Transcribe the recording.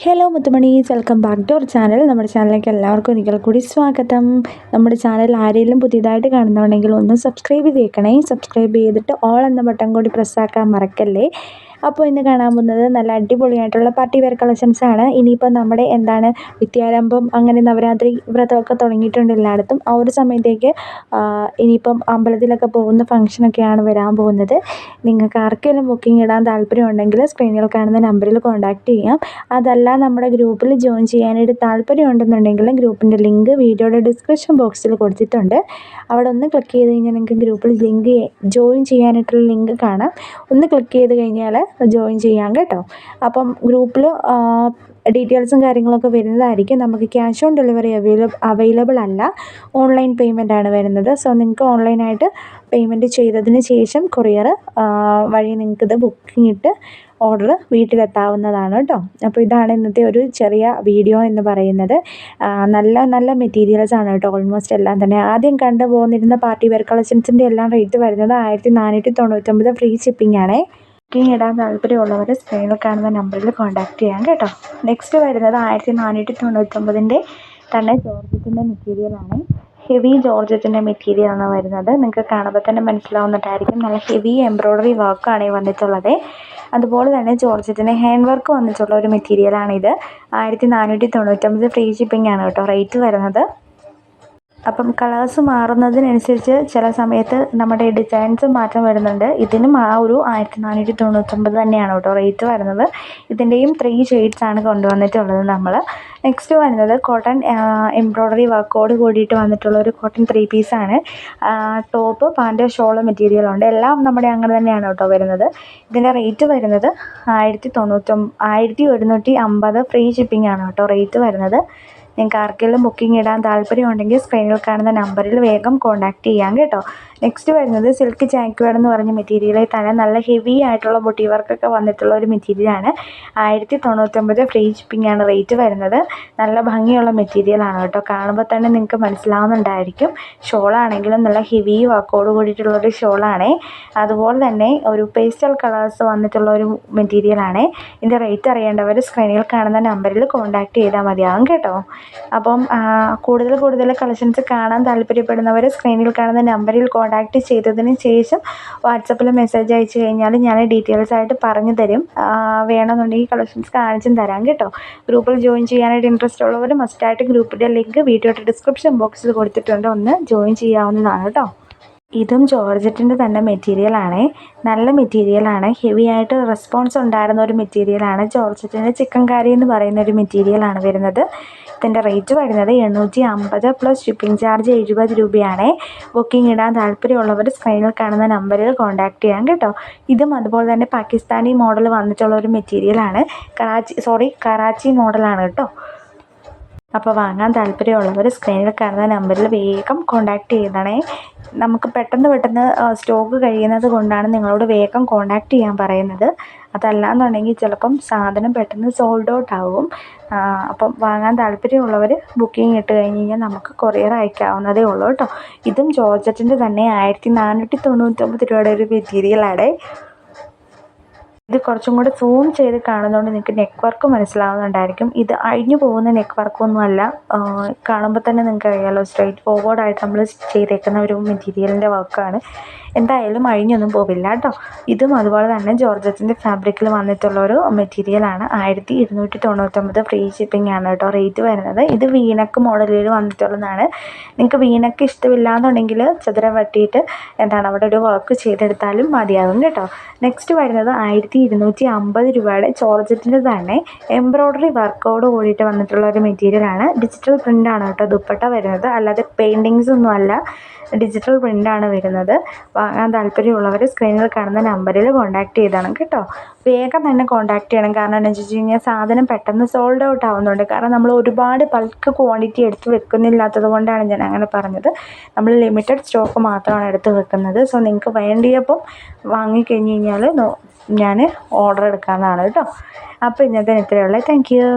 Hello മുത്തുമണീസ്, welcome back to our channel. നമ്മുടെ ചാനലിലേക്ക് എല്ലാവർക്കും ഒരിക്കൽ കൂടി സ്വാഗതം. നമ്മുടെ ചാനൽ ആരെങ്കിലും പുതിയതായിട്ട് കാണുന്നുണ്ടെങ്കിൽ ഒന്ന് സബ്സ്ക്രൈബ് ചെയ്തേക്കണേ. സബ്സ്ക്രൈബ് ചെയ്തിട്ട് ഓൾ എന്ന ബട്ടൺ കൂടി പ്രസ്സാക്കാൻ മറക്കല്ലേ. അപ്പോൾ ഇന്ന് കാണാൻ പോകുന്നത് നല്ല അടിപൊളിയായിട്ടുള്ള പാർട്ടി വെയർ കളക്ഷൻസ് ആണ്. ഇനിയിപ്പോൾ നമ്മുടെ വിദ്യാരംഭം അങ്ങനെ നവരാത്രി വ്രതമൊക്കെ തുടങ്ങിയിട്ടുണ്ട് എല്ലായിടത്തും. ആ ഒരു സമയത്തേക്ക് ഇനിയിപ്പം അമ്പലത്തിലൊക്കെ പോകുന്ന ഫംഗ്ഷനൊക്കെയാണ് വരാൻ പോകുന്നത്. നിങ്ങൾക്ക് ആർക്കെങ്കിലും ബുക്കിംഗ് ഇടാൻ താല്പര്യം ഉണ്ടെങ്കിൽ സ്ക്രീനിൽ കാണുന്ന നമ്പറിൽ കോൺടാക്റ്റ് ചെയ്യാം. അതല്ല നമ്മുടെ ഗ്രൂപ്പിൽ ജോയിൻ ചെയ്യാനായിട്ട് താല്പര്യം ഉണ്ടെന്നുണ്ടെങ്കിൽ ഗ്രൂപ്പിൻ്റെ ലിങ്ക് വീഡിയോയുടെ ഡിസ്ക്രിപ്ഷൻ ബോക്സിൽ കൊടുത്തിട്ടുണ്ട്. അവിടെ ഒന്ന് ക്ലിക്ക് ചെയ്ത് കഴിഞ്ഞാൽ നിങ്ങൾക്ക് ഗ്രൂപ്പിൽ ജോയിൻ ചെയ്യാനായിട്ടുള്ള ലിങ്ക് കാണാം. ഒന്ന് ക്ലിക്ക് ചെയ്ത് കഴിഞ്ഞാൽ ജോയിൻ ചെയ്യാം കേട്ടോ. അപ്പം ഗ്രൂപ്പിൽ ഡീറ്റെയിൽസും കാര്യങ്ങളൊക്കെ വരുന്നതായിരിക്കും. നമുക്ക് ക്യാഷ് ഓൺ ഡെലിവറി അവൈലബിൾ അല്ല, ഓൺലൈൻ പേയ്മെൻ്റ് ആണ് വരുന്നത്. സോ നിങ്ങൾക്ക് ഓൺലൈനായിട്ട് പേയ്മെൻറ്റ് ചെയ്തതിന് ശേഷം കൊറിയർ വഴി നിങ്ങൾക്കിത് ബുക്കിംഗ് ഇട്ട് ഓർഡർ വീട്ടിലെത്താവുന്നതാണ് കേട്ടോ. അപ്പോൾ ഇതാണ് ഇന്നത്തെ ഒരു ചെറിയ വീഡിയോ എന്ന് പറയുന്നത്. നല്ല നല്ല മെറ്റീരിയൽസ് ആണ് കേട്ടോ. ഓൾമോസ്റ്റ് എല്ലാം തന്നെ ആദ്യം കണ്ടു പോന്നിരുന്ന പാർട്ടി വെയർ കളക്ഷൻസിൻ്റെ എല്ലാം റേറ്റ് വരുന്നത് 1499 ഫ്രീ ഷിപ്പിംഗ് ആണേ. ബുക്കിംഗ് ഇടാൻ താല്പര്യമുള്ളവർ സ്ക്രീനിൽ കാണുന്ന നമ്പറിൽ കോൺടാക്റ്റ് ചെയ്യാം കേട്ടോ. നെക്സ്റ്റ് വരുന്നത് 1499 തന്നെ ജോർജറ്റിൻ്റെ മെറ്റീരിയലാണ്. ഹെവി ജോർജറ്റിൻ്റെ മെറ്റീരിയലാണ് വരുന്നത്. നിങ്ങൾക്ക് കാണുമ്പോൾ തന്നെ മനസ്സിലാവുന്നതായിരിക്കും. നല്ല ഹെവി എംബ്രോയ്ഡറി വർക്കാണ് വന്നിട്ടുള്ളത്. അതുപോലെ തന്നെ ജോർജറ്റിൻ്റെ ഹാൻഡ് വർക്ക് വന്നിട്ടുള്ള ഒരു മെറ്റീരിയലാണിത്. 1499 ഫ്രീ ഷിപ്പിംഗ് ആണ് കേട്ടോ റേറ്റ് വരുന്നത്. അപ്പം കളേഴ്സ് മാറുന്നതിനനുസരിച്ച് ചില സമയത്ത് നമ്മുടെ ഡിസൈൻസ് മാറ്റം വരുന്നുണ്ട്. ഇതിനും ആ ഒരു 1499 തന്നെയാണ് കേട്ടോ റേറ്റ് വരുന്നത്. ഇതിൻ്റെയും 3 ഷെയ്ഡ്സ് ആണ് കൊണ്ടുവന്നിട്ടുള്ളത് നമ്മൾ. നെക്സ്റ്റ് വരുന്നത് കോട്ടൺ എംബ്രോയ്ഡറി വർക്കോട് കൂടിയിട്ട് വന്നിട്ടുള്ള ഒരു കോട്ടൺ 3 പീസാണ്. ടോപ്പ്, പാൻറ്, ഷോള് മെറ്റീരിയലുണ്ട്. എല്ലാം നമ്മുടെ അങ്ങനെ തന്നെയാണ് കേട്ടോ വരുന്നത്. ഇതിൻ്റെ റേറ്റ് വരുന്നത് 1150 ഫ്രീ ഷിപ്പിംഗ് ആണ് കേട്ടോ റേറ്റ് വരുന്നത്. നിങ്ങൾക്ക് ആർക്കെങ്കിലും ബുക്കിംഗ് ഇടാൻ താല്പര്യമുണ്ടെങ്കിൽ സ്ക്രീനിൽ കാണുന്ന നമ്പറിൽ വേഗം കോൺടാക്റ്റ് ചെയ്യാം കേട്ടോ. നെക്സ്റ്റ് വരുന്നത് സിൽക്ക് ജാക്വേഡ് എന്ന് പറഞ്ഞ മെറ്റീരിയലിൽ തന്നെ നല്ല ഹെവി ആയിട്ടുള്ള ബുട്ടി വർക്കൊക്കെ വന്നിട്ടുള്ള ഒരു മെറ്റീരിയലാണ്. 1099 ഫ്രീ ഷിപ്പിംഗ് ആണ് റേറ്റ് വരുന്നത്. നല്ല ഭംഗിയുള്ള മെറ്റീരിയലാണ് കേട്ടോ. കാണുമ്പോൾ തന്നെ നിങ്ങൾക്ക് മനസ്സിലാവുന്നുണ്ടായിരിക്കും. ഷോളാണെങ്കിലും നല്ല ഹെവി വർക്കോട് കൂടിയിട്ടുള്ളൊരു ഷോളാണേ. അതുപോലെ തന്നെ ഒരു പേസ്റ്റൽ കളേഴ്സ് വന്നിട്ടുള്ള ഒരു മെറ്റീരിയലാണേ. ഇതിൻ്റെ റേറ്റ് അറിയേണ്ടവർ സ്ക്രീനിൽ കാണുന്ന നമ്പറിൽ കോൺടാക്റ്റ് ചെയ്താൽ മതിയാകും കേട്ടോ. അപ്പം കൂടുതൽ കളക്ഷൻസ് കാണാൻ താല്പര്യപ്പെടുന്നവർ സ്ക്രീനിൽ കാണുന്ന നമ്പറിൽ കോൺടാക്റ്റ് ചെയ്തതിന് ശേഷം വാട്സപ്പിൽ മെസ്സേജ് അയച്ചു കഴിഞ്ഞാൽ ഞാൻ ഡീറ്റെയിൽസ് ആയിട്ട് പറഞ്ഞു തരും. വേണമെന്നുണ്ടെങ്കിൽ കളക്ഷൻസ് കാണിച്ചും തരാം കേട്ടോ. ഗ്രൂപ്പിൽ ജോയിൻ ചെയ്യാനായിട്ട് ഇൻട്രസ്റ്റ് ഉള്ളവർ മസ്റ്റായിട്ട് ഗ്രൂപ്പിൻ്റെ ലിങ്ക് വീഡിയോയുടെ ഡിസ്ക്രിപ്ഷൻ ബോക്സിൽ കൊടുത്തിട്ടുണ്ട്. ഒന്ന് ജോയിൻ ചെയ്യാവുന്നതാണ് കേട്ടോ. ഇതും ജോർജറ്റിൻ്റെ തന്നെ മെറ്റീരിയലാണേ. നല്ല മെറ്റീരിയലാണ്. ഹെവി ആയിട്ട് റെസ്പോൺസ് ഉണ്ടായിരുന്ന ഒരു മെറ്റീരിയലാണ്. ജോർജറ്റിൻ്റെ ചിക്കൻ കാരി എന്ന് പറയുന്ന ഒരു മെറ്റീരിയലാണ് വരുന്നത്. ഇതിൻ്റെ റേറ്റ് വരുന്നത് 850 പ്ലസ് ഷിപ്പിംഗ് ചാർജ് 70 രൂപയാണ്. ബുക്കിംഗ് ഇടാൻ താല്പര്യമുള്ളവർ സ്ക്രീനിൽ കാണുന്ന നമ്പറിൽ കോൺടാക്റ്റ് ചെയ്യാം കേട്ടോ. ഇതും അതുപോലെ തന്നെ പാകിസ്ഥാനി മോഡൽ വന്നിട്ടുള്ള ഒരു മെറ്റീരിയലാണ്. കറാച്ചി മോഡലാണ് കേട്ടോ. അപ്പോൾ വാങ്ങാൻ താല്പര്യമുള്ളവർ സ്ക്രീനിൽ കാണുന്ന നമ്പറിൽ വേഗം കോൺടാക്റ്റ് ചെയ്യണേ. നമുക്ക് പെട്ടെന്ന് സ്റ്റോക്ക് കഴിയുന്നത് കൊണ്ടാണ് നിങ്ങളോട് വേഗം കോൺടാക്റ്റ് ചെയ്യാൻ പറയുന്നത്. അതല്ലാന്നുണ്ടെങ്കിൽ ചിലപ്പം സാധനം പെട്ടെന്ന് സോൾഡ് ഔട്ട് ആകും. അപ്പം വാങ്ങാൻ താല്പര്യമുള്ളവർ ബുക്കിംഗ് ഇട്ട് കഴിഞ്ഞ് കഴിഞ്ഞാൽ നമുക്ക് കൊറിയർ അയക്കാവുന്നതേ ഉള്ളൂ കേട്ടോ. ഇതും ജോർജറ്റിൻ്റെ തന്നെ 1499 രൂപയുടെ ഒരു മെറ്റീരിയലാണ്. ഇത് കുറച്ചും കൂടെ സൂം ചെയ്ത് കാണുന്നതുകൊണ്ട് നിങ്ങൾക്ക് നെക്ക് വർക്ക് മനസ്സിലാവുന്നുണ്ടായിരിക്കും. ഇത് അഴിഞ്ഞു പോകുന്ന നെക്ക് വർക്കൊന്നുമല്ല. കാണുമ്പോൾ തന്നെ നിങ്ങൾക്ക് അറിയാമല്ലോ, സ്ട്രെയിറ്റ് ഫോർവേഡായിട്ട് നമ്മൾ ചെയ്തേക്കുന്ന ഒരു മെറ്റീരിയലിൻ്റെ വർക്കാണ്. എന്തായാലും അഴിഞ്ഞൊന്നും പോവില്ല കേട്ടോ. ഇതും അതുപോലെ തന്നെ ജോർജറ്റിൻ്റെ ഫാബ്രിക്കിൽ വന്നിട്ടുള്ള ഒരു മെറ്റീരിയലാണ്. 1299 ഫ്രീ ഷിപ്പിംഗ് ആണ് കേട്ടോ റേറ്റ് വരുന്നത്. ഇത് വീനക്ക് മോഡലിൽ വന്നിട്ടുള്ളതാണ്. നിങ്ങൾക്ക് വീനക്ക് ഇഷ്ടമില്ലാന്നുണ്ടെങ്കിൽ ചതുരം വെട്ടിയിട്ട് അവിടെ ഒരു വർക്ക് ചെയ്തെടുത്താലും മതിയാകും കേട്ടോ. നെക്സ്റ്റ് വരുന്നത് 1250 രൂപയുടെ ജോർജറ്റിൻ്റെ തന്നെ എംബ്രോയ്ഡറി വർക്കോട് കൂടിയിട്ട് വന്നിട്ടുള്ള ഒരു മെറ്റീരിയലാണ്. ഡിജിറ്റൽ പ്രിൻ്റാണ് കേട്ടോ ദുപ്പട്ട വരുന്നത്. അല്ലാതെ പെയിൻറ്റിങ്സ് ഒന്നും അല്ല, ഡിജിറ്റൽ പ്രിൻ്റാണ് വരുന്നത്. വാങ്ങാൻ താല്പര്യമുള്ളവർ സ്ക്രീനിൽ കാണുന്ന നമ്പറിൽ കോൺടാക്റ്റ് ചെയ്തണം കേട്ടോ. വേഗം തന്നെ കോൺടാക്റ്റ് ചെയ്യണം. കാരണം എന്താണെന്ന് വെച്ച് കഴിഞ്ഞാൽ സാധനം പെട്ടെന്ന് സോൾഡ് ഔട്ട് ആവുന്നുണ്ട്. കാരണം നമ്മൾ ഒരുപാട് ബൾക്ക് ക്വാണ്ടിറ്റി എടുത്ത് വെക്കുന്നില്ലാത്തത് കൊണ്ടാണ് ഞാൻ അങ്ങനെ പറഞ്ഞത്. നമ്മൾ ലിമിറ്റഡ് സ്റ്റോക്ക് മാത്രമാണ് എടുത്ത് വെക്കുന്നത്. സോ നിങ്ങൾക്ക് വേണ്ടിയപ്പം വാങ്ങിക്കഴിഞ്ഞ് കഴിഞ്ഞാൽ ഞാൻ ഓർഡർ എടുക്കാവുന്നതാണ് കേട്ടോ. അപ്പോൾ ഇന്നത്തെ ഇത്രയേ ഉള്ളൂ. Thank you.